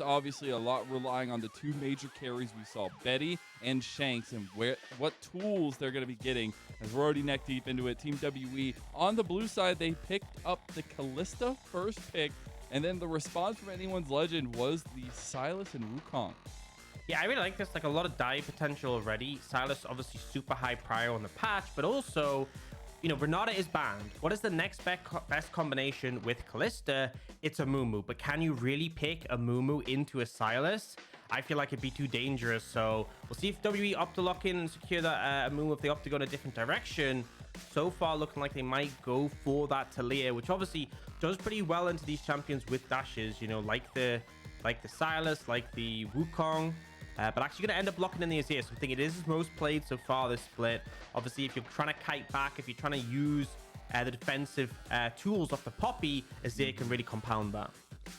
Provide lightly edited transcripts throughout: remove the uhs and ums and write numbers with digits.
obviously a lot relying on the two major carries we saw, Betty and Shanks, and what tools they're going to be getting as we're already neck deep into it. Team WE on the blue side, they picked up the Kalista first pick, and then the response from anyone's legend was the Silas and Wukong. Yeah, I really like this. Like a lot of dive potential already. Silas obviously super high prior on the patch, but also, Renata is banned. What is the next best combination with Kalista? It's a Mumu, but can you really pick a Mumu into a Silas? I feel like it'd be too dangerous. So we'll see if WE opt to lock in and secure that Mumu if they opt to go in a different direction. So far, looking like they might go for that Talia, which obviously does pretty well into these champions with dashes. Like the Silas, like the Wukong. But actually going to end up locking in the Azir. So I think it is his most played so far this split. Obviously, if you're trying to kite back, if you're trying to use the defensive tools off the Poppy, Azir can really compound that.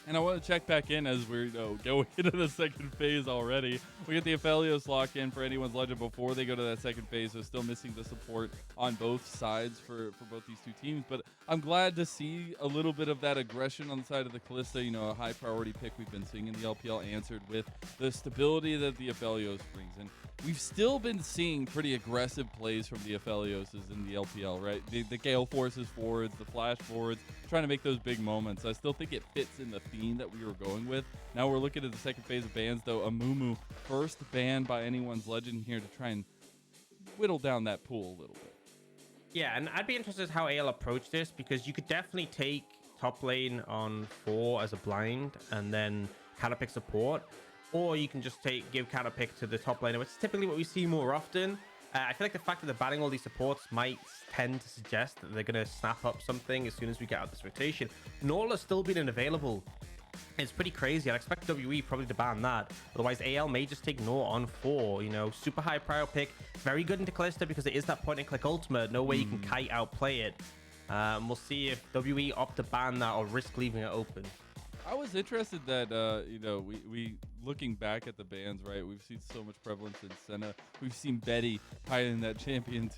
And I want to check back in as we're going into the second phase already. We get the Aphelios lock in for anyone's legend before they go to that second phase. So still missing the support on both sides for both these two teams. But I'm glad to see a little bit of that aggression on the side of the Kalista. A high priority pick we've been seeing in the LPL answered with the stability that the Aphelios brings. And we've still been seeing pretty aggressive plays from the Aphelios in the LPL, right? The Gale Forces forwards, the Flash forwards, trying to make those big moments. I still think it fits in the theme that we were going with. Now we're looking at the second phase of bans, though. Amumu, first ban by anyone's legend here to try and whittle down that pool a little bit. Yeah, and I'd be interested how AL approach this, because you could definitely take top lane on 4 as a blind and then counter pick support, or you can just give counter pick to the top laner, which is typically what we see more often. I feel like the fact that they're banning all these supports might tend to suggest that they're going to snap up something as soon as we get out this rotation. Nautilus still being unavailable. It's pretty crazy. I'd expect WE probably to ban that. Otherwise, AL may just take Nor on 4. Super high prior pick. Very good into Kalista because it is that point and click ultimate. No way you can kite outplay it. We'll see if WE opt to ban that or risk leaving it open. I was interested that, we looking back at the bans, right? We've seen so much prevalence in Senna. We've seen Betty hiding that champion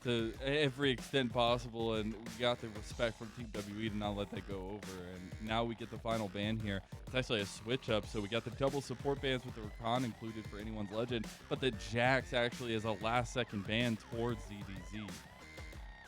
to every extent possible, and we got the respect from Team WE to not let that go over. And now we get the final ban here. It's actually a switch up, so we got the double support bans with the Rakan included for anyone's legend, but the Jax actually is a last second ban towards ZDZ.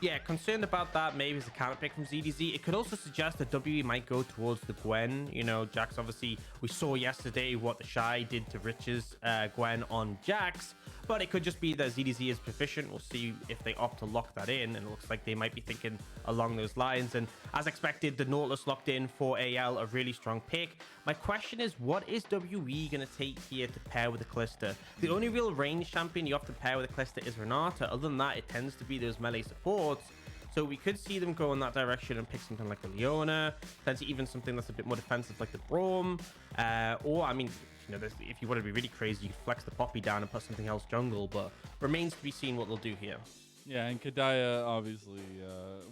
Yeah, concerned about that. Maybe it's a counter pick from ZDZ. It could also suggest that WE might go towards the Gwen. Jax, obviously, we saw yesterday what the Shy did to Rich's Gwen on Jax, but it could just be that ZDZ is proficient. We'll see if they opt to lock that in, and it looks like they might be thinking along those lines. And as expected, the Nautilus locked in for AL, a really strong pick. My question is, what is WE going to take here to pair with the Kalista? The only real range champion you often pair with the Kalista is Renata. Other than that, it tends to be those melee supports. So we could see them go in that direction and pick something like the Leona, potentially even something that's a bit more defensive like the Braum. Or, if you want to be really crazy, you flex the Poppy down and put something else jungle, but remains to be seen what they'll do here. Yeah, and Kadaya obviously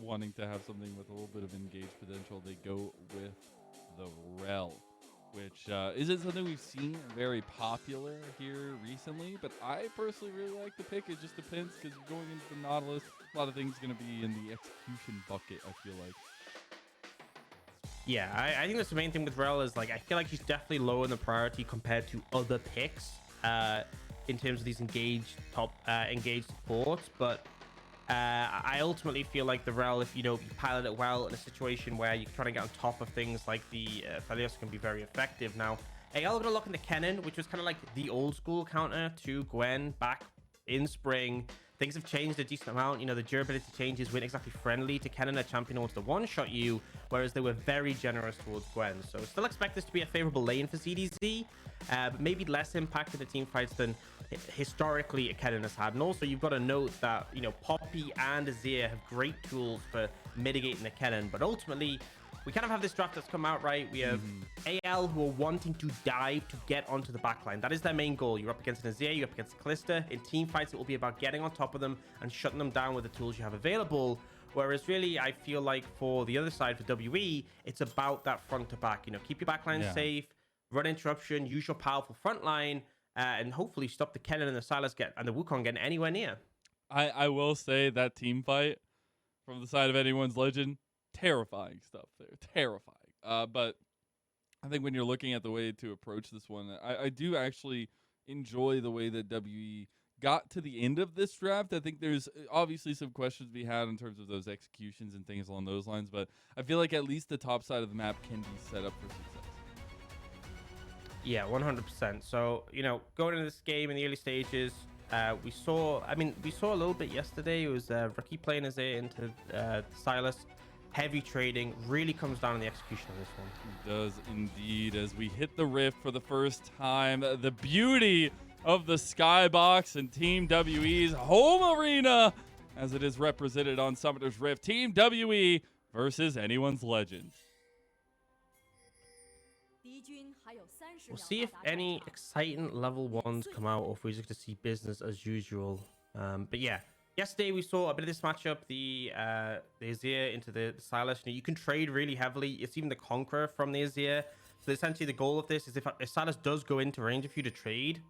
wanting to have something with a little bit of engaged potential. They go with the Rel, which isn't something we've seen very popular here recently, but I personally really like the pick. It just depends, because you're going into the Nautilus. A lot of things going to be in the execution bucket, I feel like. Yeah, I think that's the main thing with Rel is, I feel like she's definitely low in the priority compared to other picks in terms of these engaged supports, but I ultimately feel like the Rel, if you pilot it well in a situation where you're trying to get on top of things like the Aphelios, can be very effective. Now, AL are going to look into Kennen, which was kind of like the old school counter to Gwen back in spring. Things have changed a decent amount. The durability changes weren't exactly friendly to Kennen, a champion who wants to one-shot you, whereas they were very generous towards Gwen. So still expect this to be a favorable lane for ZDZ, but maybe less impact in the team fights than historically Kennen has had. And also, you've got to note that, Poppy and Azir have great tools for mitigating the Kennen, but ultimately, we kind of have this draft that's come out, right? We have AL who are wanting to dive to get onto the backline. That is their main goal. You're up against an Azir, you're up against Kalista. In team fights, it will be about getting on top of them and shutting them down with the tools you have available. Whereas really, I feel like for the other side, for WE, it's about that front to back. Keep your backline safe, run interruption, use your powerful front line, and hopefully stop the Kennen and the Silas and the Wukong getting anywhere near. I will say that team fight from the side of anyone's legend, terrifying stuff there. Terrifying. But I think when you're looking at the way to approach this one, I do actually enjoy the way that WE got to the end of this draft. I think there's obviously some questions to be had in terms of those executions and things along those lines, but I feel like at least the top side of the map can be set up for success. Yeah, 100%. So, going into this game in the early stages, we saw, we saw a little bit yesterday. It was Ricky playing his A into Silas. Heavy trading really comes down on the execution of this one. It does indeed. As we hit the rift for the first time, the beauty of the Skybox and Team WE's home arena as it is represented on Summoner's Rift. Team WE versus anyone's legend. We'll see if any exciting level 1s come out or if we're just going to see business as usual. But yeah, yesterday we saw a bit of this matchup, the Azir into the Silas. You can trade really heavily. It's even the Conqueror from the Azir. So essentially the goal of this is if Silas does go into range of you to trade,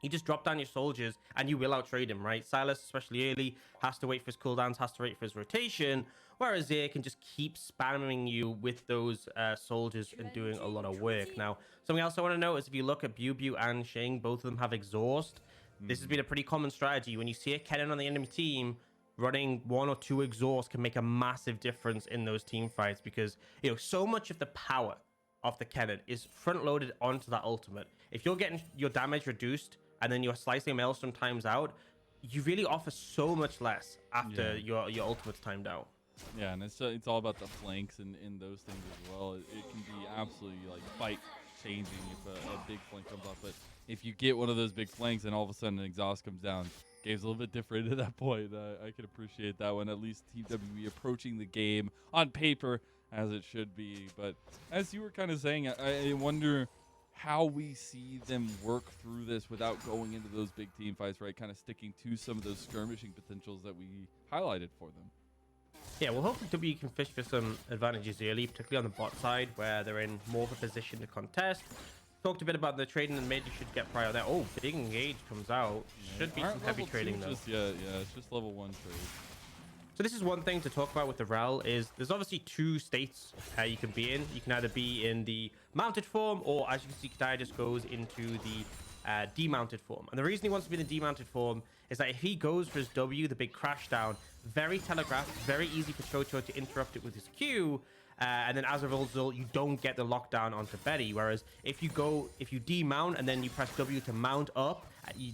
you just drop down your soldiers and you will out-trade him, right? Silas, especially early, has to wait for his cooldowns, has to wait for his rotation, whereas Azir can just keep spamming you with those soldiers and doing a lot of work. Now, something else I want to note is if you look at Biu and Shing, both of them have exhaust. This has been a pretty common strategy. When you see a Kennen on the enemy team, running 1 or 2 exhausts can make a massive difference in those team fights because, so much of the power of the Kennen is front-loaded onto that ultimate. If you're getting your damage reduced and then you're slicing Maelstrom times out, you really offer so much less after your ultimate's timed out. Yeah, and it's all about the flanks and those things as well. It can be absolutely like fight changing if a big flank comes off. But if you get one of those big flanks and all of a sudden an exhaust comes down, game's a little bit different at that point. I can appreciate that one. At least Team WE approaching the game on paper as it should be. But as you were kind of saying, I wonder how we see them work through this without going into those big team fights, right? Kind of sticking to some of those skirmishing potentials that we highlighted for them. Yeah, well, hopefully W can fish for some advantages early, particularly on the bot side, where they're in more of a position to contest. Talked a bit about the trading and mid. You should get prior there. Oh, big engage comes out. Should be some heavy trading though. Yeah, it's just level 1 trade. So this is one thing to talk about with the Rel is there's obviously 2 states you can be in. You can either be in the mounted form, or as you can see, Kadai just goes into the demounted form. And the reason he wants to be in the demounted form is that if he goes for his W, the big crash down, very telegraphed, very easy for Chocho to interrupt it with his Q. And then as a result, you don't get the lockdown onto Betty. Whereas if you demount and then you press W to mount up,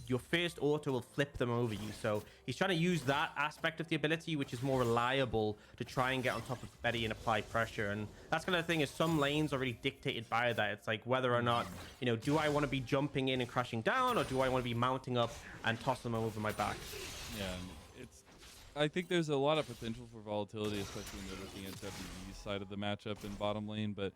your first auto will flip them over you. So he's trying to use that aspect of the ability, which is more reliable, to try and get on top of Betty and apply pressure. And that's kind of the thing is some lanes are really dictated by that. It's like whether or not, do I want to be jumping in and crashing down, or do I want to be mounting up and tossing them over my back? Yeah, I think there's a lot of potential for volatility, especially when you're looking at WE's side of the matchup in bottom lane, but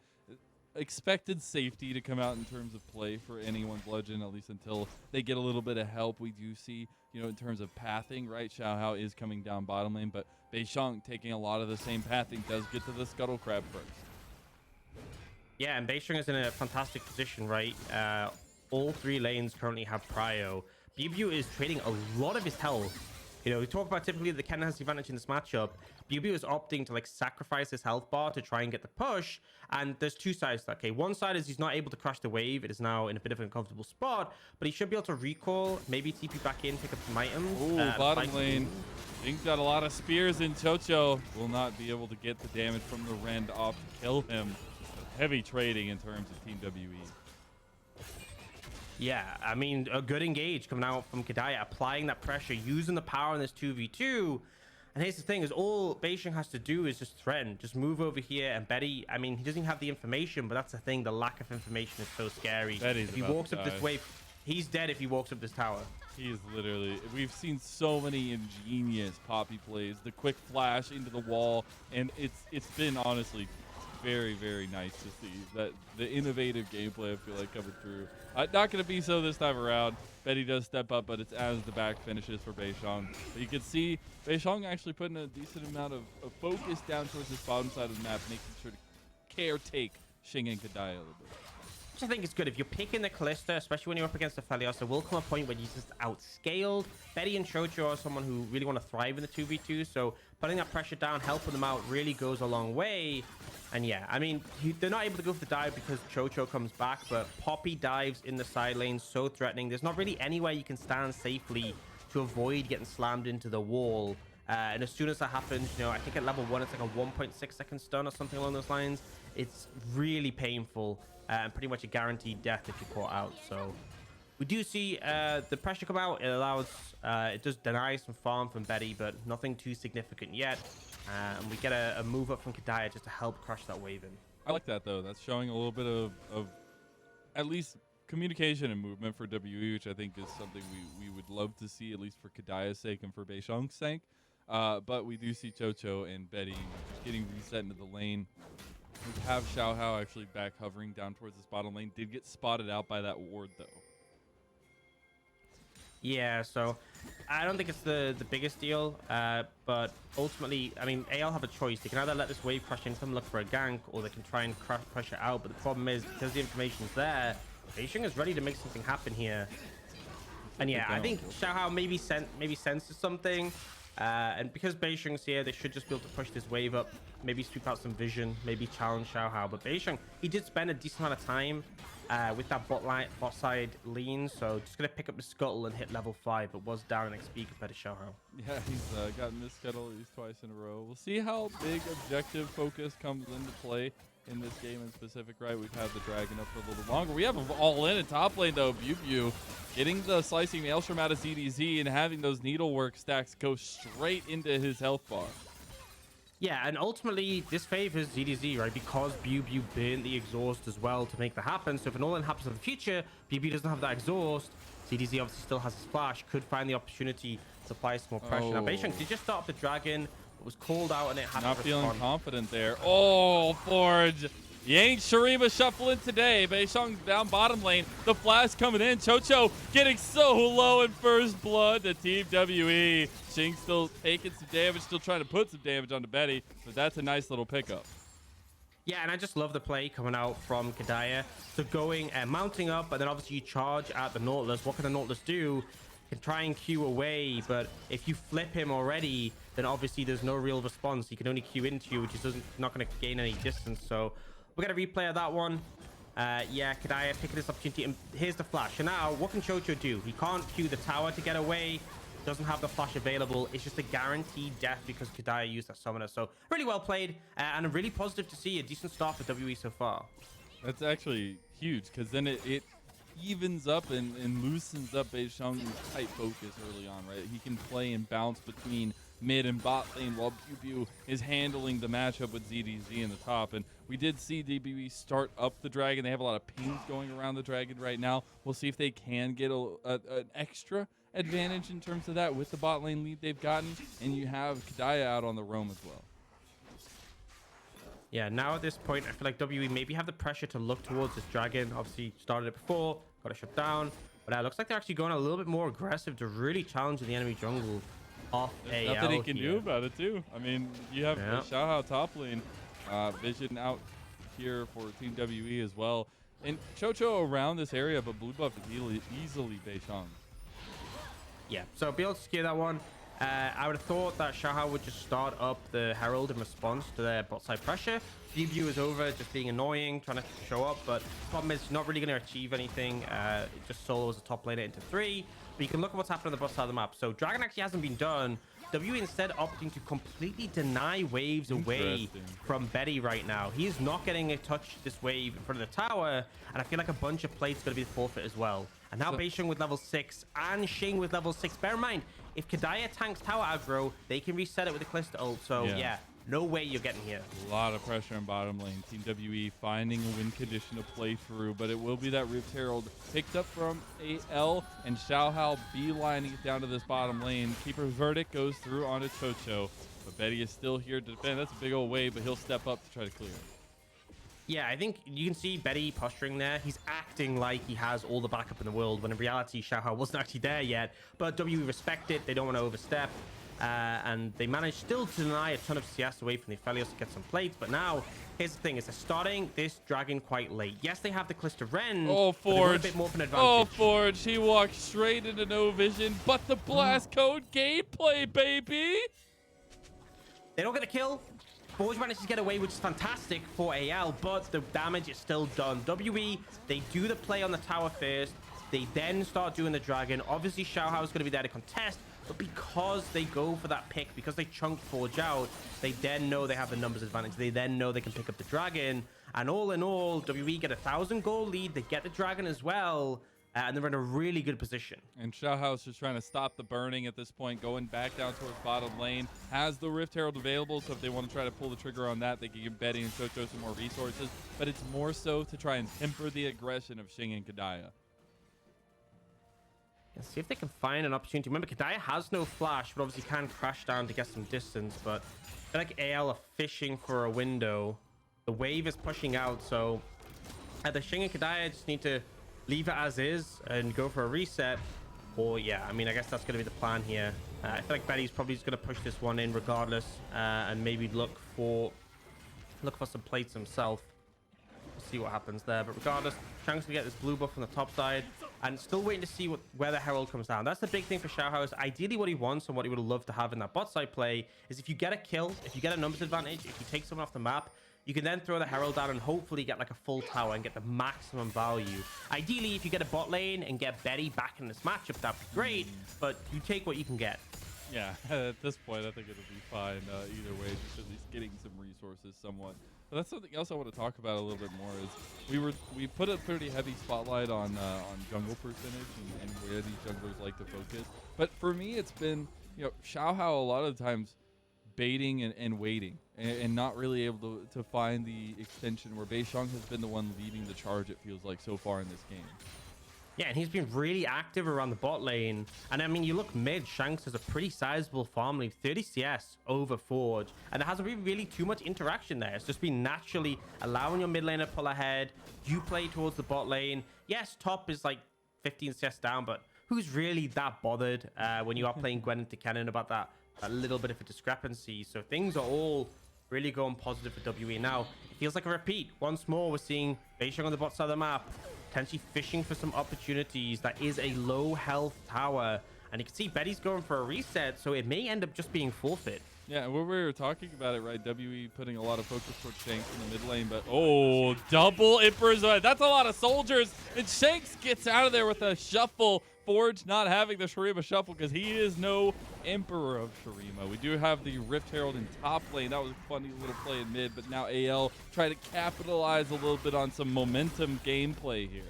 expected safety to come out in terms of play for anyone's legend, at least until they get a little bit of help. We do see, in terms of pathing, right? Xiaohao is coming down bottom lane, but Beishang taking a lot of the same pathing does get to the Scuttle Crab first. Yeah, and Beishang is in a fantastic position, right? All 3 lanes currently have prio. Biu is trading a lot of his health. We talk about typically the Kennen has the advantage in this matchup. Biu is opting to sacrifice his health bar to try and get the push. And there's 2 sides to that. Okay, one side is he's not able to crash the wave. It is now in a bit of an uncomfortable spot, but he should be able to recall, maybe TP back in, pick up some items. Ooh, bottom lane. Bing's got a lot of spears in. Chocho will not be able to get the damage from the Rend off to kill him. Heavy trading in terms of Team WE. Yeah, a good engage coming out from Kadaya, applying that pressure, using the power in this 2v2. And here's the thing, is all Beishang has to do is just threaten, just move over here. And Betty, he doesn't have the information, but that's the thing, the lack of information is so scary. Betty's if he walks up this way, he's dead if he walks up this tower. He's literally, we've seen so many ingenious Poppy plays, the quick flash into the wall, and it's been honestly very, very nice to see that the innovative gameplay I feel like coming through. Not going to be so this time around. Betty does step up, but it's as the back finishes for Beishang. But you can see Beishang actually putting a decent amount of focus down towards this bottom side of the map, making sure to caretake Xing and Kadai a little bit. Which I think is good. If you're picking the Kalista, especially when you're up against the Felios, there will come a point where you're just outscaled. Betty and Chocho are someone who really want to thrive in the 2v2, so putting that pressure down, helping them out really goes a long way. And yeah, I mean, they're not able to go for the dive because Chocho comes back, but Poppy dives in the side lane, so threatening. There's not really anywhere you can stand safely to avoid getting slammed into the wall. And as soon as that happens, you know, I think at level 1, it's like a 1.6 second stun or something along those lines. It's really painful and pretty much a guaranteed death if you're caught out. So we do see the pressure come out. It allows, it does deny some farm from Betty, but nothing too significant yet. And we get a move up from Kadaya just to help crush that wave in. I like that, though. That's showing a little bit of at least communication and movement for WE, which I think is something we would love to see, at least for Kadaya's sake and for Beishang's sake. But we do see Chocho and Betty getting reset into the lane. We have Xiaohao actually back hovering down towards this bottom lane. Did get spotted out by that ward, though. Yeah, so I don't think it's the biggest deal, but ultimately, I mean, AL have a choice. They can either let this wave crush into them, look for a gank, or they can try and crush it out. But the problem is, because the information is there, Beishang is ready to make something happen here. And yeah, I think Xiaohao maybe senses something. And because Beishang's here, they should just be able to push this wave up, maybe sweep out some vision, maybe challenge Xiaohao. But Beishang, he did spend a decent amount of time with that bot side lean, so just gonna pick up the scuttle and hit level 5, but was down in XP compared to Xiaohao. Yeah, he's gotten this scuttle at least twice in a row. We'll see how big objective focus comes into play in this game in specific, right? We've had the dragon up for a little longer. We have them all in top lane, though. Bew getting the slicing maelstrom out of ZDZ and having those needlework stacks go straight into his health bar. Yeah, and ultimately, this favors ZDZ, right? Because Bew burned the exhaust as well to make that happen. So if an all-in happens in the future, Bew doesn't have that exhaust. ZDZ obviously still has his flash, could find the opportunity to apply some more pressure. Now, Beishang did just start up the dragon. It was called out and it had Not to feeling respond. confident there. Oh, Forge. You ain't Shurima shuffling today. Beishang's down bottom lane. The flash coming in. Chocho getting so low in first blood to Team WE. Shing still taking some damage, still trying to put some damage onto Betty, but that's a nice little pickup. Yeah, and I just love the play coming out from Kadaya. So going and mounting up, and then obviously you charge at the Nautilus. What can the Nautilus do? Can try and Q away, but if you flip him already, then obviously there's no real response. He can only Q into you, which is not going to gain any distance. So we're going to replay of that one. Yeah, Kadaya picking this opportunity, and here's the flash. And now, what can Chocho do? He can't Q the tower to get away. Doesn't have the flash available. It's just a guaranteed death because Kadaya used that summoner. So really well played, and really positive to see a decent start for WE so far. That's actually huge, because then it evens up and loosens up Beishang's tight focus early on, right? He can play and bounce between mid and bot lane while Bew is handling the matchup with ZDZ in the top. And we did see DBB start up the dragon. They have a lot of pings going around the dragon right now. We'll see if they can get an extra advantage in terms of that with the bot lane lead they've gotten. And you have Kadaya out on the roam as well. Yeah, now at this point, I feel like WE maybe have the pressure to look towards this dragon. Obviously, started it before, got it shut down. But it looks like they're actually going a little bit more aggressive to really challenge the enemy jungle off There's AL nothing he can here. do about it, too. I mean, you have Xiaohao top lane, Vision out here for Team WE as well. And Chocho around this area, but blue buff is easily Beishang. Yeah, so be able to secure that one. I would have thought that Xiaohao would just start up the Herald in response to their bot side pressure. View is over, just being annoying, trying to show up, but the problem is not really going to achieve anything. It just solos a top laner into 3. But you can look at what's happening on the bot side of the map. So Dragon actually hasn't been done. WE instead opting to completely deny waves away from Betty right now. He is not getting a touch this wave in front of the tower, and I feel like a bunch of plates going to be the forfeit as well. And now Beishang with level 6 and Shing with level 6. Bear in mind, if Kadaya tanks tower aggro, they can reset it with a Calista ult. So yeah, no way you're getting here. A lot of pressure on bottom lane. Team WE finding a win condition to play through, but it will be that Rift Herald picked up from AL, and Xiaohao beelining it down to this bottom lane. Keeper's verdict goes through onto Chocho, but Betty is still here to defend. That's a big old wave, but he'll step up to try to clear it. Yeah, I think you can see Betty posturing there. He's acting like he has all the backup in the world, when in reality, Xiaohao wasn't actually there yet. But WE respect it. They don't want to overstep. And they managed still to deny a ton of CS away from the Aphelios to get some plates. But now, here's the thing, is they're starting this dragon quite late. Yes, they have the Calista Ren. Oh, Forge. A bit more of an advantage. Oh, Forge. He walked straight into no vision, but the blast code gameplay, baby. They don't get a kill. Forge manages to get away, which is fantastic for AL, but the damage is still done. WE, they do the play on the tower first. They then start doing the dragon. Obviously, Xiaohao is going to be there to contest, but because they go for that pick, because they chunk Forge out, they then know they have the numbers advantage. They then know they can pick up the dragon. And all in all, WE get 1,000 gold lead. They get the dragon as well. And they're in a really good position. And Xiaohao's just trying to stop the burning at this point, going back down towards bottom lane. Has the Rift Herald available, so if they want to try to pull the trigger on that, they can give Betty and Chocho some more resources. But it's more so to try and temper the aggression of Xing and Kadaya. Let's see if they can find an opportunity. Remember, Kadaya has no flash, but obviously can crash down to get some distance. But I feel like AL are fishing for a window. The wave is pushing out, so either Xing and Kadaya just need to leave it as is and go for a reset, or yeah, I mean, I guess that's going to be the plan here. I feel like Betty's probably just going to push this one in regardless, and maybe look for some plates himself. We'll see what happens there, but regardless, Shanks will get this blue buff on the top side, and still waiting to see where the Herald comes down. That's the big thing for Xiaohao. Is ideally what he wants and what he would love to have in that bot side play is if you get a kill, if you get a numbers advantage, if you take someone off the map, you can then throw the Herald down and hopefully get like a full tower and get the maximum value. Ideally, if you get a bot lane and get Betty back in this matchup, that'd be great, but you take what you can get. Yeah, at this point, I think it'll be fine either way, just at least getting some resources somewhat. But that's something else I want to talk about a little bit more is we put a pretty heavy spotlight on jungle percentage and where these junglers like to focus. But for me, it's been, Xiaohao a lot of the times baiting and waiting and not really able to find the extension where Beishang has been the one leading the charge, it feels like, so far in this game. Yeah, and he's been really active around the bot lane. And I mean, you look mid, Shanks has a pretty sizable farm lead, 30 CS over Forge. And there hasn't been really too much interaction there. It's just been naturally allowing your mid laner to pull ahead. You play towards the bot lane. Yes, top is like 15 CS down, but who's really that bothered when you are playing Gwen into Cannon about that little bit of a discrepancy? So things are all really going positive for WE. Now, it feels like a repeat. Once more, we're seeing Beishang on the bot side of the map, potentially fishing for some opportunities. That is a low health tower, and you can see Betty's going for a reset, so it may end up just being forfeit. Yeah, we were talking about it, right? WE putting a lot of focus towards Shanks in the mid lane, but oh, double Emperor's Eye. That's a lot of soldiers, and Shanks gets out of there with a shuffle. Forge not having the Shurima shuffle because he is no Emperor of Shurima. We do have the Rift Herald in top lane. That was a funny little play in mid, but now AL try to capitalize a little bit on some momentum gameplay here.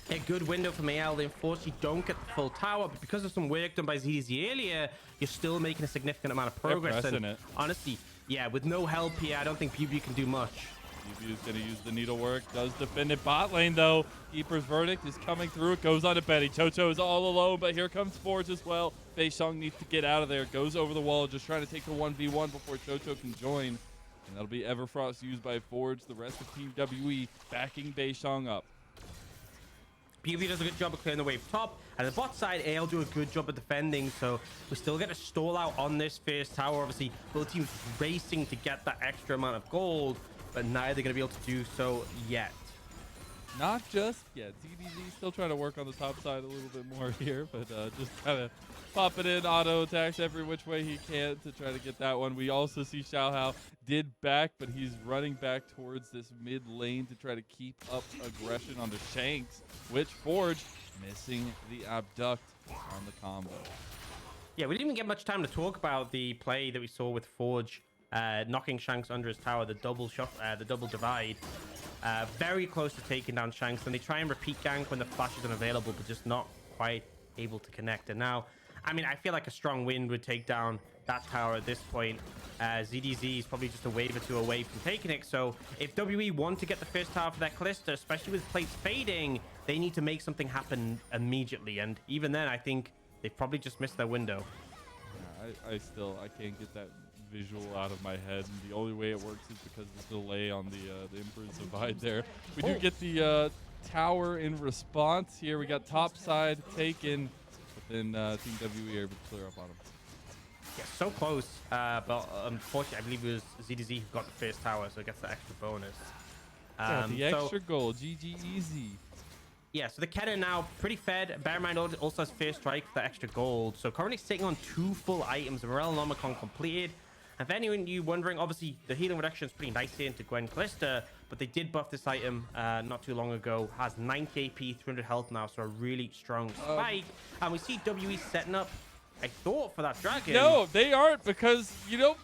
A good window from AL. They unfortunately don't get the full tower, but because of some work done by ZZ earlier, you're still making a significant amount of progress. And it. Honestly, yeah, with no help here, I don't think PB can do much. PB is going to use the needlework. Does defend it bot lane, though. Keeper's verdict is coming through. It goes on to Betty. Chocho is all alone, but here comes Forge as well. Beishang needs to get out of there. Goes over the wall, just trying to take the 1v1 before Chocho can join. And that'll be Everfrost used by Forge. The rest of Team WE backing Beishang up. PV does a good job of clearing the wave top, and the bot side, AL do a good job of defending, so we still get a stall out on this first tower. Obviously, both teams racing to get that extra amount of gold, but neither going to be able to do so yet. Not just yet. ZDZ still trying to work on the top side a little bit more here, but just kind of pop it in, auto attacks every which way he can to try to get that one. We also see Xiaohao did back, but he's running back towards this mid lane to try to keep up aggression on the Shanks, which Forge missing the abduct on the combo. Yeah, we didn't even get much time to talk about the play that we saw with Forge knocking Shanks under his tower, the double divide. Very close to taking down Shanks, and they try and repeat gank when the flash is unavailable, but just not quite able to connect. And now, I mean, I feel like a strong wind would take down that tower at this point. ZDZ is probably just a wave or two away from taking it. So if WE want to get the first tower for their Callista, especially with plates fading, they need to make something happen immediately. And even then, I think they've probably just missed their window. Yeah, I can't get that visual out of my head, and the only way it works is because of the delay on the Emperor's Divide there. We do get the tower in response here. We got top side taken, but then Team WE are able to clear up on him. Yeah, so close, but unfortunately, I believe it was ZDZ who got the first tower, so it gets the extra bonus. Yeah, the extra goal, GG easy. Yeah, so the Kennen now pretty fed. Bear in mind, also has first strike for the extra gold. So currently sitting on 2 full items. The Morel and Omicron completed. If anyone you wondering, obviously the healing reduction is pretty nice here into Gwen Callista, but they did buff this item not too long ago. Has 90 AP, 300 health now, so a really strong spike. And we see WE setting up, I thought, for that dragon. No, they aren't, because, you know,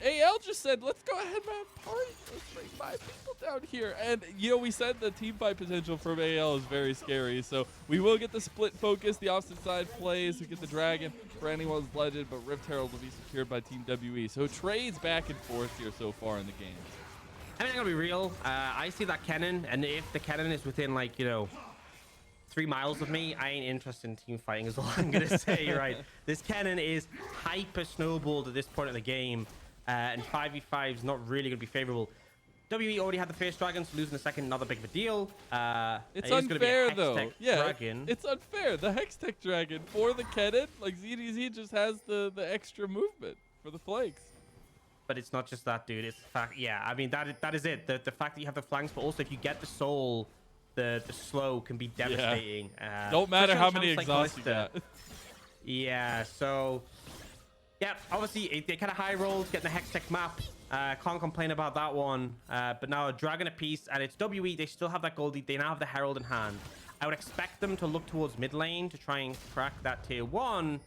AL just said, let's go ahead and have party. Let's bring 5 people down here. And, you know, we said the team fight potential from AL is very scary. So we will get the split focus, the opposite side plays. We get the dragon for anyone's legend, but Rift Herald will be secured by Team WE. So trades back and forth here so far in the game. I mean, I'm going to be real. I see that cannon, and if the cannon is within, like, you know, 3 miles of me, I ain't interested in team fighting is all I'm going to say, right? This cannon is hyper snowballed at this point in the game. And 5v5 is not really going to be favorable. WE already had the first dragon, so losing the second, not that big of a deal. It's unfair, though. Yeah, dragon. it's unfair. The Hextech dragon for the cannon, like ZDZ just has the extra movement for the flanks. But it's not just that, dude. It's the fact, yeah, I mean, that is it. The fact that you have the flanks, but also if you get the soul, the slow can be devastating. Yeah. Don't matter how many exhausts you got. Yeah, so... yeah, obviously they kind of high rolled getting the Hextech map. Can't complain about that one. But now a dragon apiece, and it's WE. They still have that goldie. They now have the Herald in hand. I would expect them to look towards mid lane to try and crack that tier 1.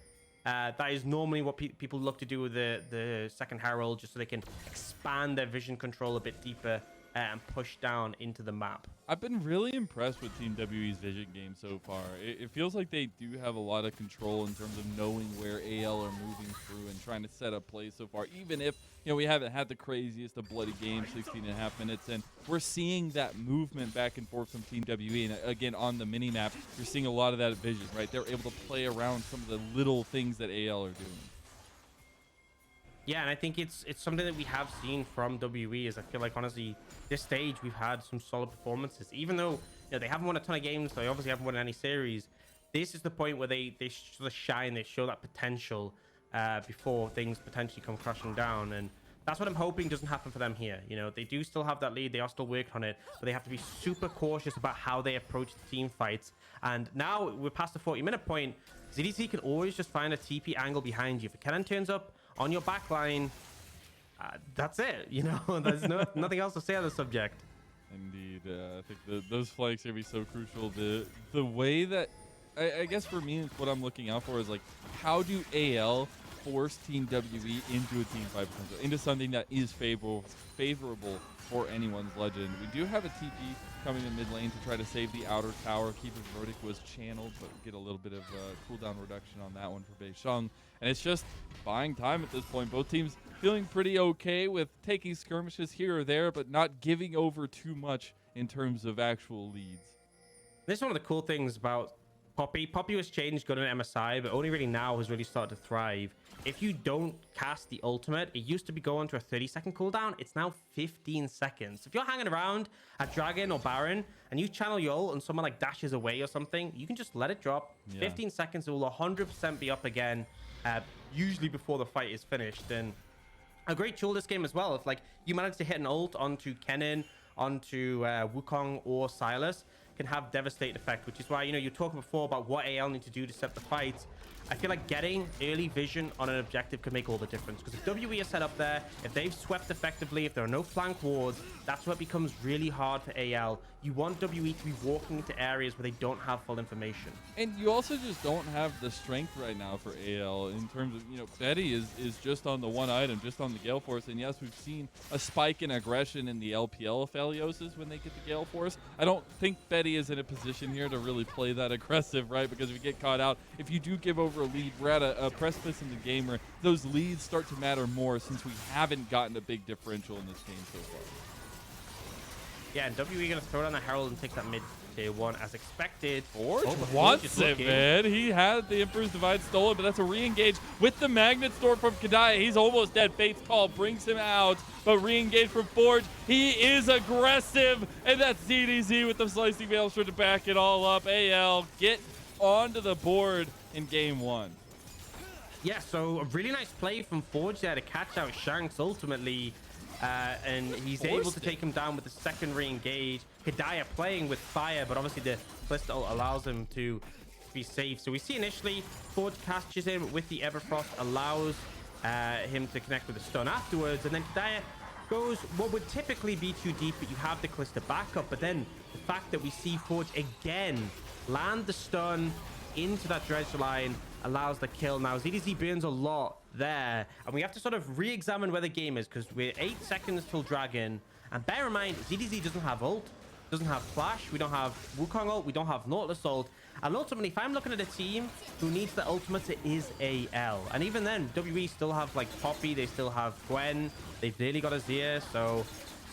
That is normally what people look to do with the second Herald, just so they can expand their vision control a bit deeper and push down into the map. I've been really impressed with Team WE's vision game so far. It feels like they do have a lot of control in terms of knowing where AL are moving through and trying to set up plays so far, even if, you know, we haven't had the craziest of bloody games, 16.5 minutes, and we're seeing that movement back and forth from Team WE. And again, on the mini map, you're seeing a lot of that vision, right? They're able to play around some of the little things that AL are doing. Yeah, and I think it's something that we have seen from WE. Is I feel like, honestly, this stage we've had some solid performances, even though, you know, they haven't won a ton of games. They obviously haven't won any series. This is the point where they sort of shine. They show that potential before things potentially come crashing down, and that's what I'm hoping doesn't happen for them here. You know, they do still have that lead. They are still working on it, but they have to be super cautious about how they approach the team fights. And now we're past the 40-minute point. ZDC can always just find a TP angle behind you. If a cannon turns up on your back line, that's it. You know, there's nothing else to say on the subject. Indeed. I think those flanks are going to be so crucial. The way that, I guess for me, what I'm looking out for is, like, how do AL force Team WE into a team fight potential, into something that is favorable for anyone's legend. We do have a TP coming in mid lane to try to save the outer tower. Keeper Verdict was channeled, but get a little bit of cooldown reduction on that one for Bei Sheng. And it's just buying time at this point. Both teams feeling pretty okay with taking skirmishes here or there, but not giving over too much in terms of actual leads. This is one of the cool things about Poppy. Poppy was changed good in MSI, but only really now has really started to thrive. If you don't cast the ultimate, it used to be going to a 30-second cooldown. It's now 15 seconds. If you're hanging around at Dragon or Baron and you channel your ult and someone like dashes away or something, you can just let it drop. Yeah. 15 seconds, it will 100% be up again, usually before the fight is finished. And a great tool this game as well. If, like, you manage to hit an ult onto Kennen, onto Wukong or Silas, can have devastating effect, which is why, you know, you talked before about what AL need to do to set the fights. I feel like getting early vision on an objective could make all the difference, because if WE are set up there, if they've swept effectively, if there are no flank wards, that's what becomes really hard for AL. You want WE to be walking into areas where they don't have full information. And you also just don't have the strength right now for AL in terms of, you know, Betty is just on the one item, just on the Gale Force. And yes, we've seen a spike in aggression in the LPL Aphelioses when they get the Gale Force. I don't think Betty is in a position here to really play that aggressive, right? Because if you get caught out, if you do give over a lead, we're at a precipice in the game where those leads start to matter more, since we haven't gotten a big differential in this game so far. Yeah, and WE gonna throw down the Herald and take that mid tier 1 as expected. Forge wants it, man. He had the Emperor's Divide stolen, but that's a re-engage with the Magnet Storm from Kadaya. He's almost dead. Fate's Call brings him out, but re-engage from Forge. He is aggressive, and that's ZDZ with the Slicing Maelstrom to back it all up. AL get onto the board in game 1. Yeah, so a really nice play from Forge there to catch out Shanks ultimately. And he's able to take him down with the second re-engage. Hidaya playing with fire, but obviously the Callisto allows him to be safe. So we see initially Forge catches him with the Everfrost, allows him to connect with the stun afterwards. And then Kadaya goes what would typically be too deep, but you have the Calista backup. But then the fact that we see Forge again land the stun into that dredge line allows the kill. Now ZDZ burns a lot there, and we have to sort of re-examine where the game is, because we're 8 seconds till Dragon. And bear in mind, ZDZ doesn't have ult, doesn't have flash, we don't have Wukong ult, we don't have Nautilus ult. And ultimately, if I'm looking at a team who needs the ultimate, it is AL. And even then, WE still have like Poppy, they still have Gwen, they've nearly got Azir, so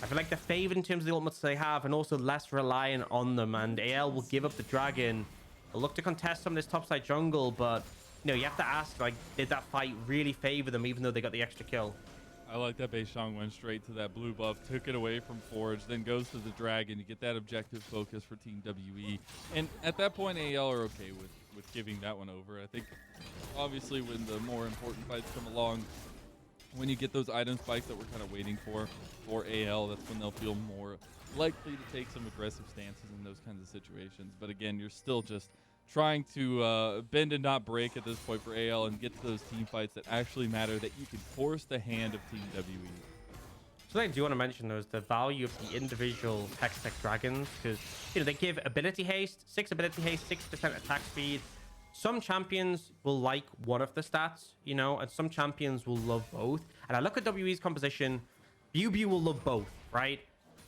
I feel like they're favored in terms of the ultimates they have, and also less reliant on them. And AL will give up the Dragon. They'll look to contest some of this topside jungle, but you know, you have to ask, like, did that fight really favor them, even though they got the extra kill? I like that Beishang went straight to that blue buff, took it away from Forge, then goes to the Dragon. You get that objective focus for Team WE. And at that point, AL are okay with giving that one over. I think, obviously, when the more important fights come along, when you get those item spikes that we're kind of waiting for AL, that's when they'll feel more likely to take some aggressive stances in those kinds of situations. But again, you're still just trying to bend and not break at this point for AL and get to those team fights that actually matter, that you can force the hand of Team WE. So I do want to mention, though, is the value of the individual Tech Dragons, because you know they give ability haste, 6 ability haste, 6% attack speed. Some champions will like one of the stats, you know, and some champions will love both. And I look at WE's composition, Bew will love both, right?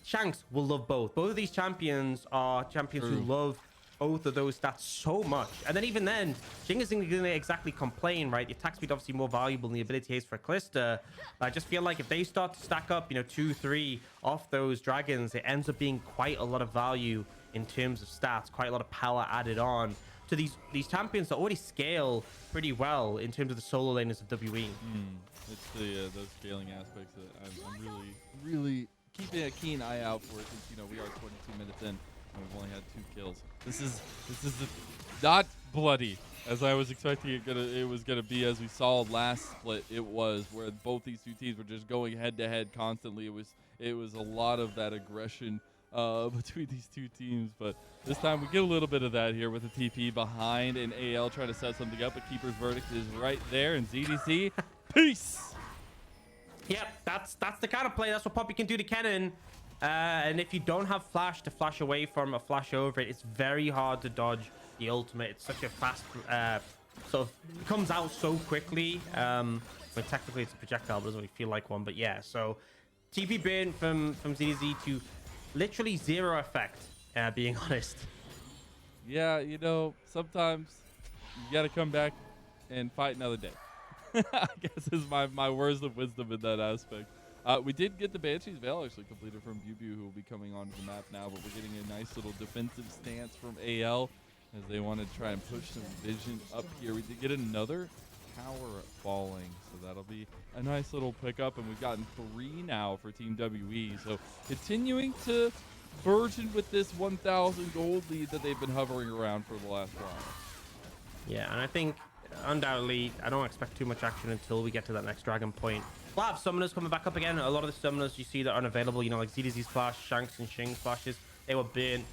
Shanks will love both. Both of these champions are champions who love both of those stats so much. And then even then, Jing isn't going to exactly complain, right? The attack speed obviously more valuable than the ability haste for Calista. I just feel like if they start to stack up, you know, 2, 3 off those dragons, it ends up being quite a lot of value in terms of stats, quite a lot of power added on to these champions that already scale pretty well in terms of the solo laners of WE. It's the those scaling aspects that I'm really keeping a keen eye out for, since, you know, we are 22 minutes in and we've only had 2 kills. This is not bloody as I was expecting it was gonna be. As we saw last split, it was, where both these two teams were just going head to head constantly. It was a lot of that aggression between these two teams, but this time we get a little bit of that here with the TP behind, and AL trying to set something up, but Keeper's Verdict is right there, and ZDC, peace! Yep, that's the kind of play. That's what Poppy can do to Kennen. And if you don't have flash to flash away from or flash over it, it's very hard to dodge the ultimate. It's such a fast, sort of, it comes out so quickly. I mean, technically it's a projectile, but it doesn't really feel like one. But yeah, so TP burn from ZDZ to literally 0 effect, being honest. Yeah, you know, sometimes you gotta come back and fight another day. I guess is my words of wisdom in that aspect. We did get the Banshee's Veil actually completed from Bew, who will be coming onto the map now, but we're getting a nice little defensive stance from AL as they want to try and push some vision up here. We did get another tower falling, so that'll be a nice little pickup, and we've gotten 3 now for Team WE. So continuing to burgeon with this 1,000 gold lead that they've been hovering around for the last while. Yeah, and I think undoubtedly I don't expect too much action until we get to that next dragon point. We'll have summoners coming back up again. A lot of the summoners you see that are unavailable, you know, like ZDZ's flash, Shanks and Shing's flashes, they were burnt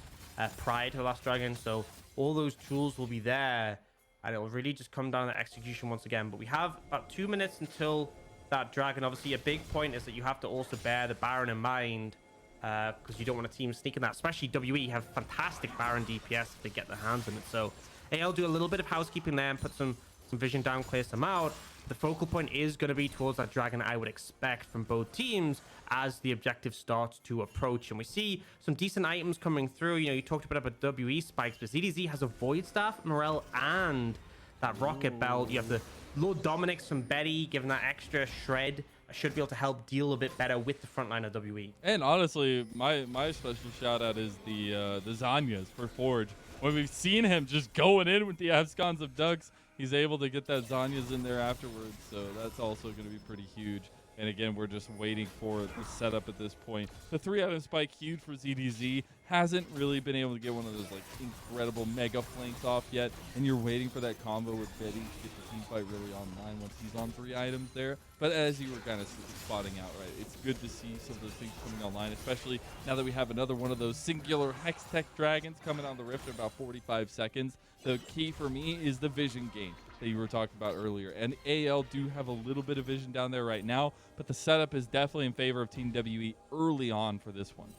prior to the last dragon, so all those tools will be there, and it will really just come down to execution once again. But we have about 2 minutes until that dragon. Obviously a big point is that you have to also bear the Baron in mind, because you don't want a team sneaking that, especially WE have fantastic Baron DPS if they get their hands on it. So AL do a little bit of housekeeping there and put some vision down, clear some out. The focal point is going to be towards that dragon, I would expect, from both teams as the objective starts to approach. And we see some decent items coming through. You know, you talked about WE spikes, but ZDZ has a Void Staff, Morel, and that Rocket Belt. You have the Lord Dominic's from Betty, giving that extra shred. Should be able to help deal a bit better with the front line of WE. And honestly, my special shout out is the Zanyas for Forge. When we've seen him just going in with the Abscons of Ducks, he's able to get that Zanyas in there afterwards, so that's also going to be pretty huge. And again, we're just waiting for the setup at this point. The 3 item spike, huge for ZDZ. hasn't really been able to get one of those like incredible mega flanks off yet, and you're waiting for that combo with Betty to get the team fight really online once he's on 3 items there. But as you were kind of spotting out, right, it's good to see some of those things coming online, especially now that we have another one of those singular Hex Tech Dragons coming on the Rift in about 45 seconds. The key for me is the vision gain that you were talking about earlier. And AL do have a little bit of vision down there right now, but the setup is definitely in favor of Team WE early on for this one.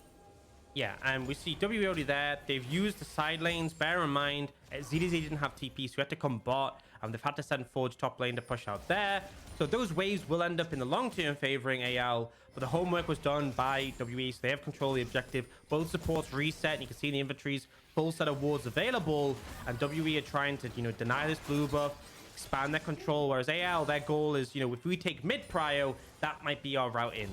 Yeah, and we see WE already there. They've used the side lanes. Bear in mind, ZDZ didn't have TP, so we had to come bot, and they've had to send Forge top lane to push out there. So those waves will end up in the long term favoring AL, but the homework was done by WE, so they have control of the objective. Both supports reset, and you can see in the inventories, full set of wards available, and WE are trying to, deny this blue buff, expand their control, whereas AL, their goal is, if we take mid prio, that might be our route in.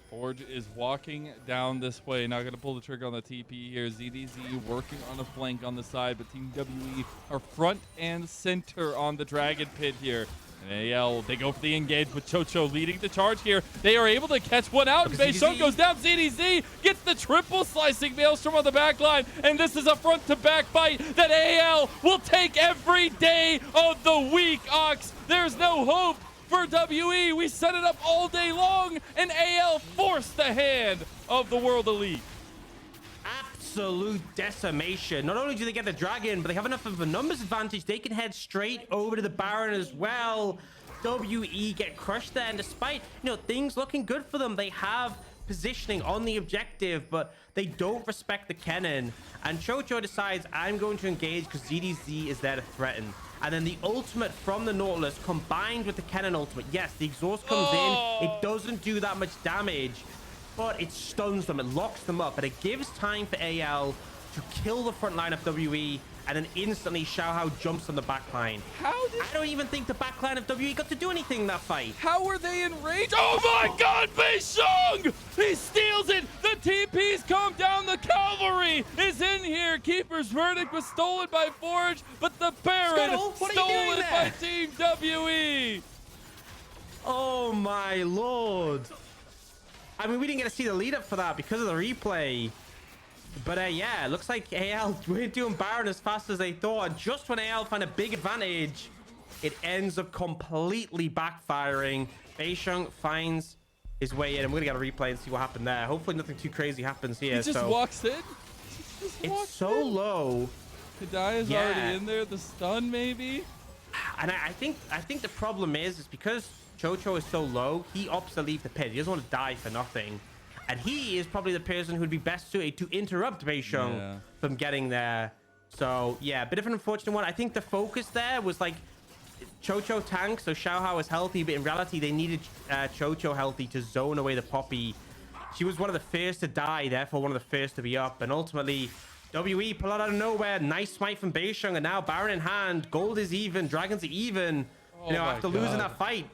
Forge is walking down this way. Not going to pull the trigger on the TP here. ZDZ working on a flank on the side, but Team WE are front and center on the Dragon Pit here. And AL, they go for the engage with Chocho leading the charge here. They are able to catch one out. Beishong goes down. ZDZ gets the triple slicing Maelstrom on the back line. And this is a front to back fight that AL will take every day of the week, Ox. There's no hope for WE. We set it up all day long, and AL forced the hand of the World Elite. Absolute decimation. Not only do they get the dragon, but they have enough of a numbers advantage. They can head straight over to the Baron as well. WE get crushed there, and despite things looking good for them, they have positioning on the objective, but they don't respect the cannon. And Chocho decides, I'm going to engage because ZDZ is there to threaten. And then the ultimate from the Nautilus combined with the cannon ultimate. Yes, the exhaust comes in. It doesn't do that much damage, but it stuns them. It locks them up, and it gives time for AL to kill the front line of WE, and then instantly Xiaohao jumps on the back line. I don't even think the back line of WE got to do anything in that fight. How were they in range? Oh my god, Beishong! He steals it! The TP's come down, the cavalry is in here! Keeper's verdict was stolen by Forge, but the Baron stolen by Team WE! Oh my lord. I mean, we didn't get to see the lead up for that because of the replay. But yeah, it looks like AL weren't doing Baron as fast as they thought. And just when AL find a big advantage, it ends up completely backfiring. Beishong finds his way in. I'm going to get a replay and see what happened there. Hopefully nothing too crazy happens here. He just walks in. It's so low. Kadai's already in there. The stun, maybe? And I think the problem is because Chocho is so low, he opts to leave the pit. He doesn't want to die for nothing. And he is probably the person who would be best suited to interrupt Beishong from getting there. So, yeah, a bit of an unfortunate one. I think the focus there was like Chocho tank, so Xiaohao is healthy, but in reality, they needed Chocho healthy to zone away the Poppy. She was one of the first to die, therefore one of the first to be up. And ultimately, WE pull out of nowhere. Nice smite from Beishong, and now Baron in hand. Gold is even, Dragons are even. After losing that fight.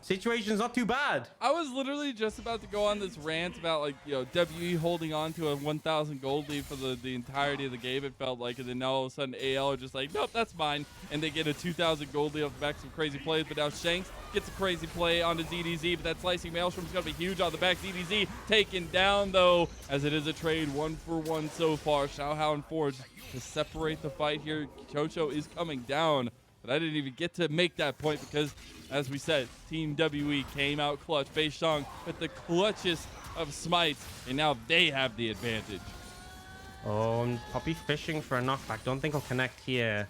Situation's not too bad. I was literally just about to go on this rant about WE holding on to a 1,000 gold lead for the entirety of the game, it felt like, and then now all of a sudden AL are just like, nope, that's mine, and they get a 2,000 gold lead off the back of some crazy plays. But now Shanks gets a crazy play onto ZDZ, but that slicing Maelstrom's gonna be huge on the back. ZDZ taken down though, as it is a trade 1-for-1 so far. Xiaohao and Forge to separate the fight here. Chocho is coming down, but I didn't even get to make that point because, as we said, Team WE came out clutch. Beishong with the clutchest of smites, and now they have the advantage. Oh, and Poppy fishing for a knockback. Don't think he'll connect here.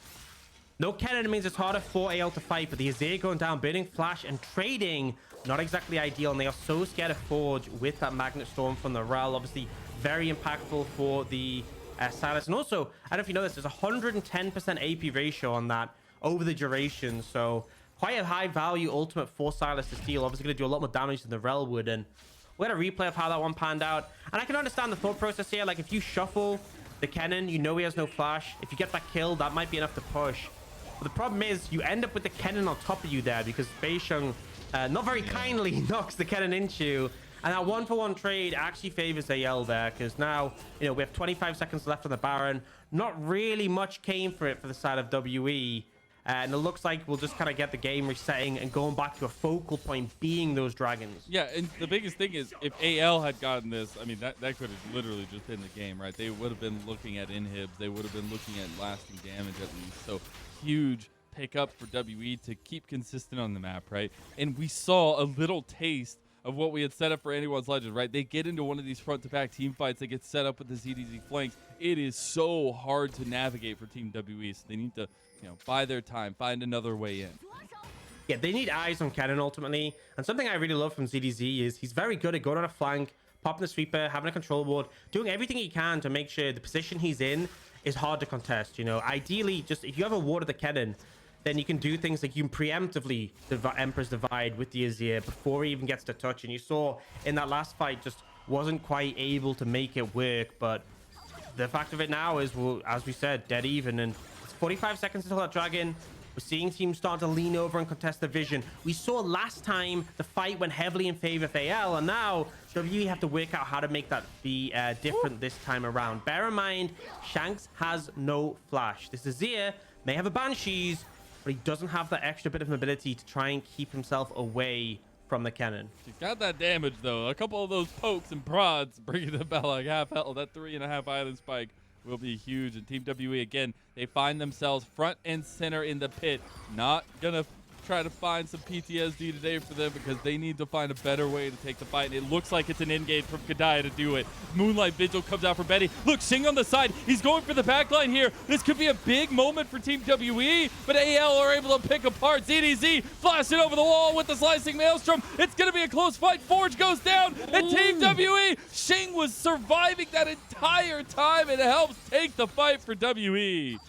No cannon means it's harder for AL to fight, but the Azir going down, burning flash and trading, not exactly ideal, and they are so scared of Forge with that Magnet Storm from the Rel. Obviously, very impactful for the Silas. And also, I don't know if you know this, there's a 110% AP ratio on that over the duration, so quite a high value ultimate for Silas to steal. Obviously going to do a lot more damage than the Rel would, and we had a replay of how that one panned out. And I can understand the thought process here. Like, if you shuffle the cannon, he has no flash. If you get that kill, that might be enough to push. But the problem is you end up with the cannon on top of you there because Beishong not very kindly knocks the cannon into you. And that 1-for-1 trade actually favors AL there because now, we have 25 seconds left on the Baron. Not really much came for it for the side of WE. And it looks like we'll just kind of get the game resetting and going back to a focal point being those dragons. Yeah, and the biggest thing is if AL had gotten this, I mean, that could have literally just been the game, right? They would have been looking at inhibs. They would have been looking at lasting damage at least. So huge pickup for WE to keep consistent on the map, right? And we saw a little taste of what we had set up for Anyone's Legend, right? They get into one of these front-to-back team fights. They get set up with the ZDZ flanks. It is so hard to navigate for Team WE, so they need to, buy their time, find another way in. Yeah, they need eyes on Cannon ultimately. And something I really love from ZDZ is he's very good at going on a flank, popping the sweeper, having a control board, doing everything he can to make sure the position he's in is hard to contest. Ideally, just if you have a ward of the Cannon, then you can do things like you can preemptively Emperor's Divide with the Azir before he even gets to touch. And you saw in that last fight, just wasn't quite able to make it work. But the fact of it now is, well, as we said, dead even. And it's 45 seconds until that dragon. We're seeing teams start to lean over and contest the vision. We saw last time the fight went heavily in favor of AL, and now WE have to work out how to make that be different this time around. Bear in mind, Shanks has no flash. This Azir may have a Banshees, but he doesn't have that extra bit of mobility to try and keep himself away from the cannon. He's got that damage, though. A couple of those pokes and prods bringing them about like half health. That 3.5 island spike will be huge. And Team WE, again, they find themselves front and center in the pit. Not going to try to find some PTSD today for them because they need to find a better way to take the fight. And it looks like it's an engage from Kadaya to do it. Moonlight Vigil comes out for Betty. Look, Sing on the side. He's going for the backline here. This could be a big moment for Team WE, but AL are able to pick apart. ZDZ flashed it over the wall with the slicing maelstrom. It's going to be a close fight. Forge goes down, and Team WE, Shing was surviving that entire time. It helps take the fight for WE.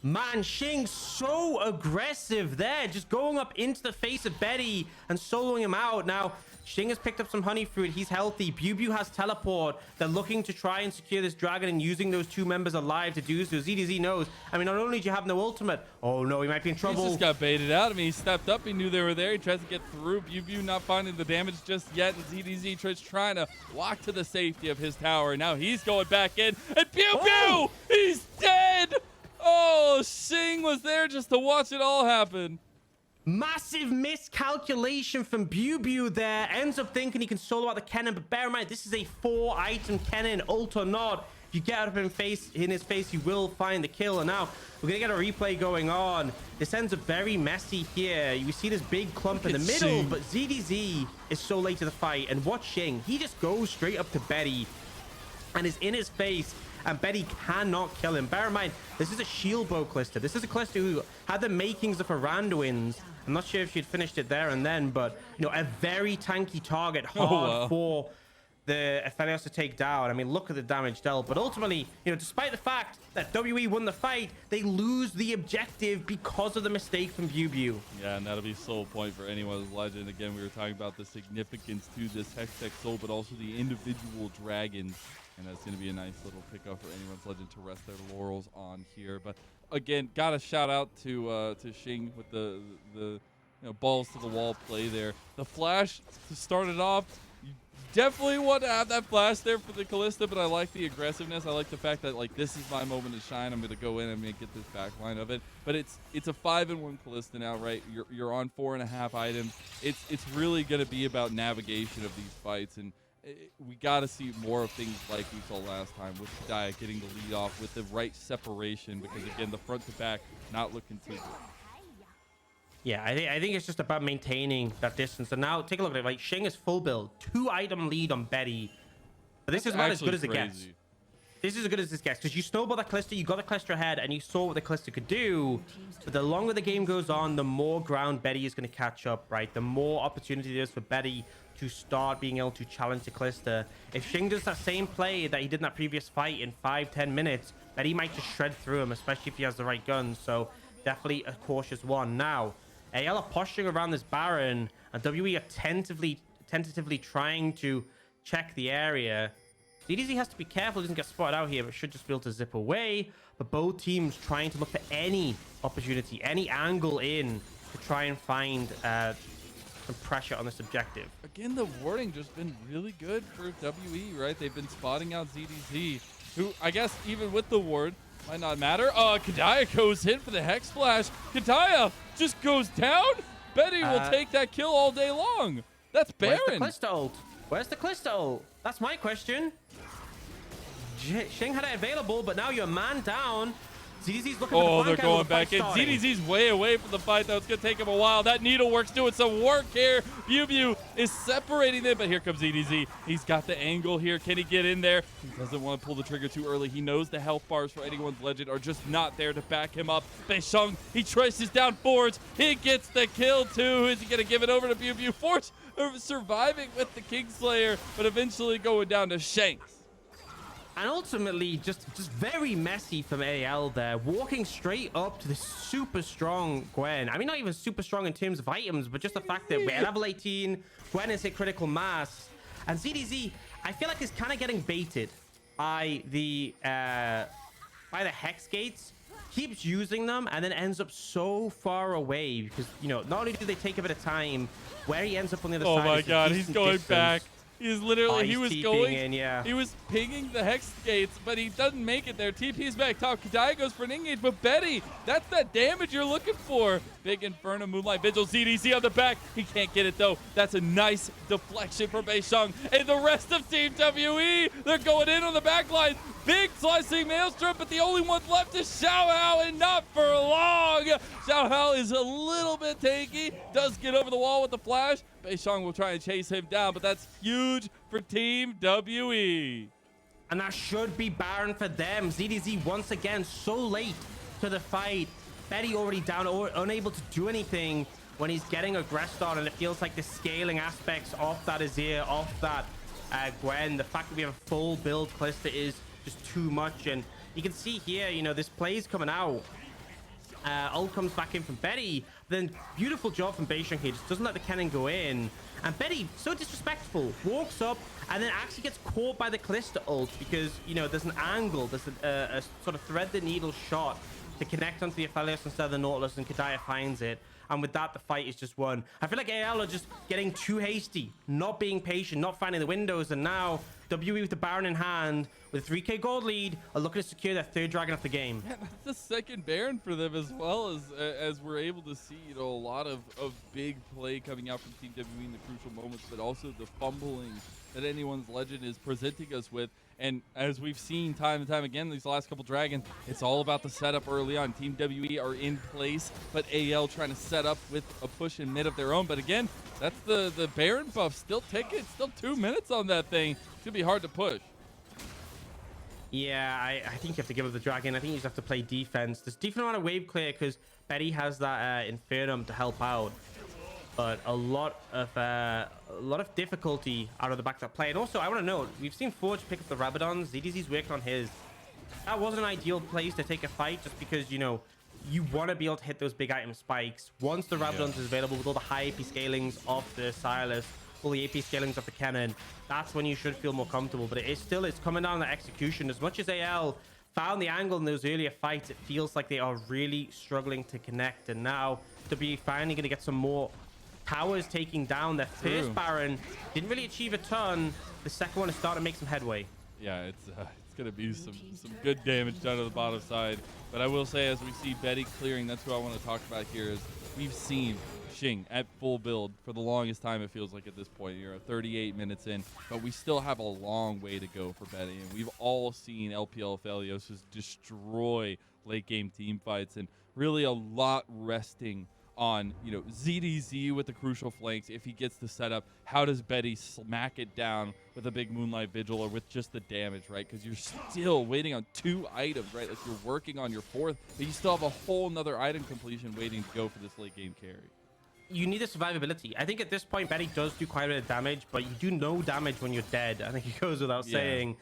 Man, Shing's so aggressive there, just going up into the face of Betty and soloing him out. Now, Shing has picked up some honey fruit. He's healthy. Bubu has teleport. They're looking to try and secure this dragon and using those two members alive to do so. ZDZ knows. I mean, not only do you have no ultimate, oh no, he might be in trouble. He just got baited out. I mean, he stepped up. He knew they were there. He tries to get through. Bubu not finding the damage just yet. And ZDZ trying to walk to the safety of his tower. Now he's going back in. And Bubu, he's dead. Oh, Sing was there just to watch it all happen. Massive miscalculation from Bubu there. Ends up thinking he can solo out the cannon, but bear in mind, this is a 4-item cannon, ult or not. If you get up in his face, you will find the kill. And now we're gonna get a replay going on. This ends up very messy here. You see this big clump in the middle, but ZDZ is so late to the fight. And watch Shing. He just goes straight up to Betty and is in his face. And Betty cannot kill him. Bear in mind, this is a shield bow Calista. This is a Calista who had the makings of a Randuin's. I'm not sure if she'd finished it there and then, but, a very tanky target, hard for the Aphelios to take down. I mean, look at the damage dealt. But ultimately, despite the fact that WE won the fight, they lose the objective because of the mistake from Bubu. Yeah, and that'll be soul point for Anyone's Legend. Again, we were talking about the significance to this Hextech soul, but also the individual dragons. And that's going to be a nice little pickup for Anyone's Legend to rest their laurels on here. But again, got a shout out to Shing with the balls to the wall play there. The flash to start it off. You definitely want to have that flash there for the Calista, but I like the aggressiveness. I like the fact that this is my moment to shine. I'm going to go in and get this back line of it. But it's a 5-in-1 Calista now, right? You're on 4.5 items. It's really going to be about navigation of these fights, and we got to see more of things like we saw last time with Diet getting the lead off with the right separation, because again, the front to back not looking too good. Yeah, I think it's just about maintaining that distance. And now take a look at it. Shing is full build, 2-item lead on Betty. But this is about as good as it gets. This is as good as this gets, because you snowball that Calista, you got the Calista ahead, and you saw what the Calista could do. But the longer the game goes on, the more ground Betty is going to catch up, right? The more opportunity there is for Betty to start being able to challenge the Calista. If Shing does that same play that he did in that previous fight in 5-10 minutes, Betty might just shred through him, especially if he has the right guns. So definitely a cautious one. Now, AL are posturing around this Baron, and WE are tentatively trying to check the area. ZDZ has to be careful, doesn't get spotted out here, but should just be able to zip away. But both teams trying to look for any opportunity, any angle in to try and find some pressure on this objective. Again, the warding just been really good for WE, right? They've been spotting out ZDZ, who I guess even with the ward, Might not matter. Kadaya goes in for the Hex Splash. Kadaya just goes down. Betty will take that kill all day long. That's Baron. Where's the Callisto ult? Where's the Callisto ult? That's my question. Shing had it available, but now you're a man down. ZDZ's looking for the they're going back in. ZDZ's way away from the fight, though. It's going to take him a while. That Needlework's doing some work here. Bubu is separating them, but here comes ZDZ. He's got the angle here. Can he get in there? He doesn't want to pull the trigger too early. He knows the health bars for anyone's legend are just not there to back him up. Beisheng, he traces down Forge. He gets the kill, too. Is he going to give it over to Bubu? Forge surviving with the Kingslayer, but eventually going down to Shanks. And ultimately, just very messy from AL there, walking straight up to this super strong Gwen. I mean, not even super strong in terms of items, but just the fact that we're at level 18, Gwen has hit critical mass, and ZDZ, I feel like is kind of getting baited by the Hex Gates. Keeps using them and then ends up so far away because, you know, not only do they take a bit of time, where he ends up on the other side. Oh my God, he's going back. He's literally, he was going, in, yeah. He was pinging the Hex Gates, but he doesn't make it there. TP's back top. Kadaya goes for an engage, but Betty, that's that damage you're looking for. Big Inferno, Moonlight Vigil, ZDZ on the back. He can't get it though. That's a nice deflection for Beisheng. And the rest of Team WE, they're going in on the back line. Big slicing Maelstrom, but the only one left is Xiaohao, and not for long. Xiaohao is a little bit tanky, does get over the wall with the flash. Beisheng will try and chase him down, but that's huge for Team WE. And that should be Baron for them. ZDZ once again so late to the fight. Betty already down, or unable to do anything when he's getting aggressed on, and it feels like the scaling aspects of that Azir, off that Gwen, the fact that we have a full build Callisto is just too much. And you can see here, you know, this play's coming out. Ult comes back in from Betty. Then beautiful job from Beisheng here. Just doesn't let the cannon go in. And Betty, so disrespectful, walks up and then actually gets caught by the Callisto ult because, you know, there's an angle. There's a sort of thread the needle shot to connect onto the Aphelios instead of the Nautilus, and Kadaya finds it. And with that, the fight is just won. I feel like AL are just getting too hasty, not being patient, not finding the windows. And now WE with the Baron in hand, with a 3k gold lead, are looking to secure their third dragon of the game. Yeah, that's the second Baron for them as well, as we're able to see, you know, a lot of big play coming out from Team WE in the crucial moments, but also the fumbling that anyone's legend is presenting us with. And as we've seen time and time again these last couple dragons, it's all about the setup early on. Team WE are in place, but AL trying to set up with a push in mid of their own. But again, that's the Baron buff still ticking. Still 2 minutes on that thing. It's gonna be hard to push. Yeah, I think you have to give up the dragon. I think you just have to play defense. There's a decent amount of wave clear because Betty has that Infernum to help out. But a lot of difficulty out of the back of that play. And also, I want to note, we've seen Forge pick up the Rabadons. ZDZ's working on his. That wasn't an ideal place to take a fight just because, you know, you want to be able to hit those big item spikes. Once the Rabadons is available with all the high AP scalings of the Silas, all the AP scalings of the cannon, that's when you should feel more comfortable. But it's coming down to execution. As much as AL found the angle in those earlier fights, it feels like they are really struggling to connect. And now to be finally going to get some more towers taking down. Their first Baron didn't really achieve a ton. The second one is starting to make some headway. Yeah, it's gonna be some good damage done to the bottom side. But I will say, as we see Betty clearing, that's who I want to talk about here. Is we've seen Xing at full build for the longest time, it feels like at this point. You're 38 minutes in, but we still have a long way to go for Betty. And we've all seen LPL Aphelios just destroy late game team fights, and really a lot resting on, you know, ZDZ with the crucial flanks. If he gets the setup, how does Betty smack it down with a big Moonlight Vigil or with just the damage, right? Because you're still waiting on 2 items, right? Like you're working on your 4th, but you still have a whole nother item completion waiting to go for this late game carry. You need the survivability. I think at this point, Betty does do quite a bit of damage, but you do no damage when you're dead. I think it goes without saying.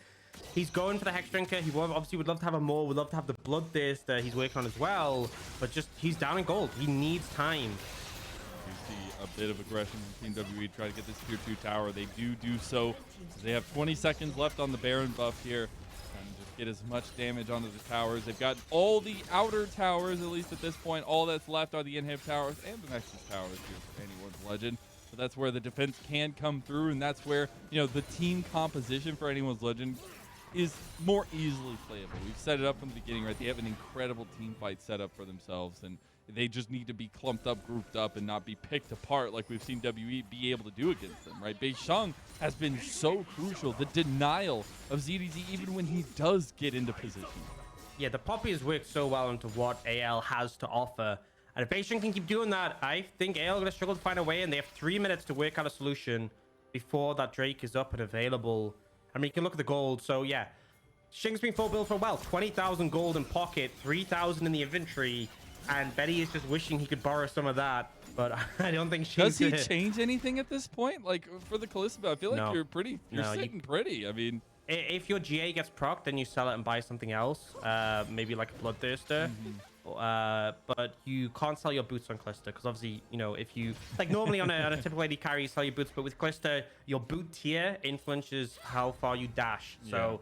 He's going for the Hex Drinker. He obviously would love to have a more, would love to have the Bloodthirst that he's working on as well, but just he's down in gold. He needs time. You see a bit of aggression from Team WE try to get this tier 2 tower. They do so. They have 20 seconds left on the Baron buff here. Trying to just get as much damage onto the towers. They've got all the outer towers, at least at this point. All that's left are the inhib towers and the Nexus towers here for anyone's legend. So that's where the defense can come through, and that's where, you know, the team composition for anyone's legend is more easily playable. We've set it up from the beginning, right? They have an incredible team fight set up for themselves, and they just need to be clumped up, grouped up, and not be picked apart like we've seen WE be able to do against them, right? Beisheng has been so crucial. The denial of ZDZ even when he does get into position. Yeah, the Poppy has worked so well into what AL has to offer. And if Beijing can keep doing that, I think AL are going to struggle to find a way, and they have 3 minutes to work out a solution before that Drake is up and available. I mean, you can look at the gold. So, yeah, Shing's been full build for a while. 20,000 gold in pocket, 3,000 in the inventory, and Betty is just wishing he could borrow some of that. But I don't think Shing's... Does he change anything at this point? Like, for the Callisto, I feel like you're sitting pretty. I mean... If your GA gets proc, then you sell it and buy something else, maybe like a Bloodthirster. But you can't sell your boots on Callisto because obviously, you know, if you like normally on a typical AD carry, you sell your boots, but with Callisto, your boot tier influences how far you dash. So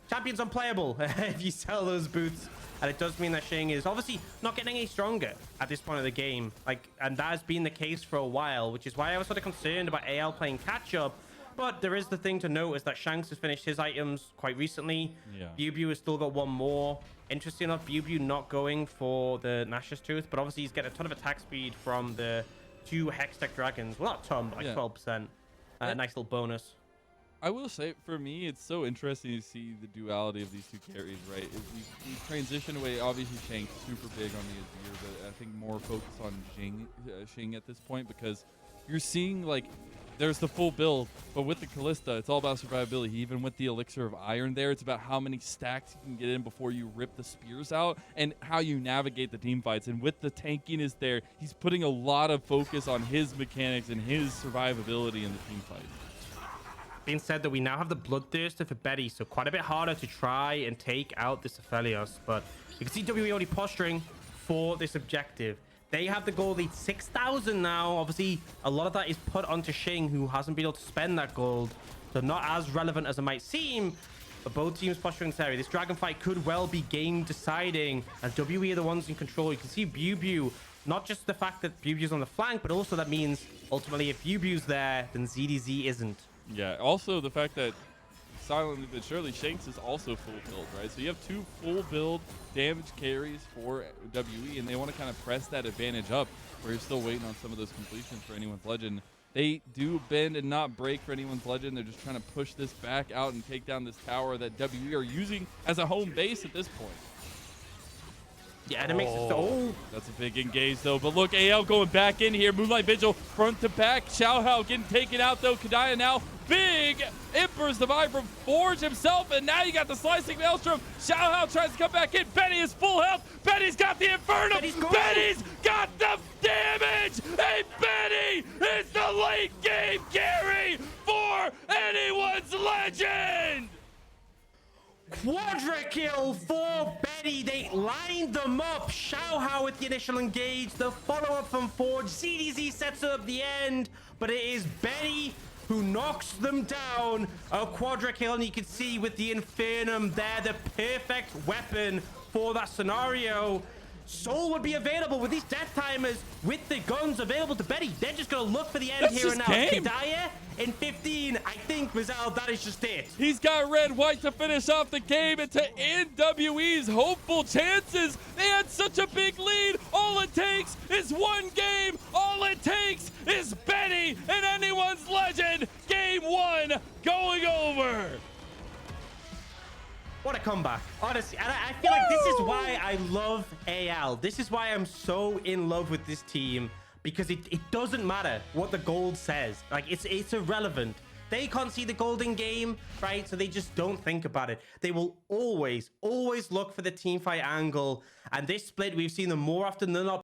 champion's unplayable if you sell those boots, and it does mean that Shing is obviously not getting any stronger at this point of the game. Like, and that has been the case for a while, which is why I was sort of concerned about AL playing catch up. But there is the thing to note is that Shanks has finished his items quite recently. Bubu has still got one more. Interesting enough, Bubu not going for the Nash's Tooth, but obviously he's getting a ton of attack speed from the 2 Hextech Dragons. Well, not a ton, but like 12%. Nice little bonus. I will say, for me, it's so interesting to see the duality of these 2 carries, right? We transition away, obviously Shank's super big on the Azir, but I think more focus on Shing at this point, because you're seeing, like, there's the full build, but with the Callista, it's all about survivability. Even with the Elixir of Iron there, it's about how many stacks you can get in before you rip the spears out and how you navigate the team fights. And with the tankiness there, he's putting a lot of focus on his mechanics and his survivability in the team fight. Being said that we now have the Bloodthirster for Betty, so quite a bit harder to try and take out this Aphelios. But you can see WE already posturing for this objective. They have the gold lead 6,000 now. Obviously, a lot of that is put onto Shing, who hasn't been able to spend that gold. So not as relevant as it might seem. But both teams posturing this area. This dragon fight could well be game deciding. And WE are the ones in control. You can see Bubu. Not just the fact that Bubu's on the flank, but also that means ultimately if Bubu's there, then ZDZ isn't. Yeah, also the fact that silently but surely Shanks is also full build, right? So you have 2 full build damage carries for WE, and they want to kind of press that advantage up where you're still waiting on some of those completions for anyone's legend. They do bend and not break for anyone's legend. They're just trying to push this back out and take down this tower that WE are using as a home base at this point. Yeah, and it makes it so... That's a big engage, though. But look, AL going back in here. Moonlight Vigil front to back. Xiaohao getting taken out, though. Kadaya now. Big Emperor's Divide from Forge himself. And now you got the Slicing Maelstrom. Xiaohao tries to come back in. Betty is full health. Betty's got the Inferno. Betty's got the damage. And Betty is the late game carry for anyone's legend. Quadra kill for Betty. They lined them up. Xiaohao with the initial engage. The follow-up from Forge. ZDZ sets up the end. But it is Betty who knocks them down. A quadra kill. And you can see with the Infernum there, the perfect weapon for that scenario. Soul would be available with these death timers, with the guns available to Betty. They're just going to look for the end here and now. Kedaya in 15. I think, Rizal, that is just it. He's got red, white to finish off the game and to end WE's hopeful chances. They had such a big lead. All it takes is one game. All it takes is Betty and anyone's legend. Game 1 going over. What a comeback, honestly. And I feel like this is why I love AL. This is why I'm so in love with this team, because it doesn't matter what the gold says. Like, it's irrelevant. They can't see the golden game, right? So they just don't think about it. They will always look for the team fight angle. And this split, we've seen them more often than not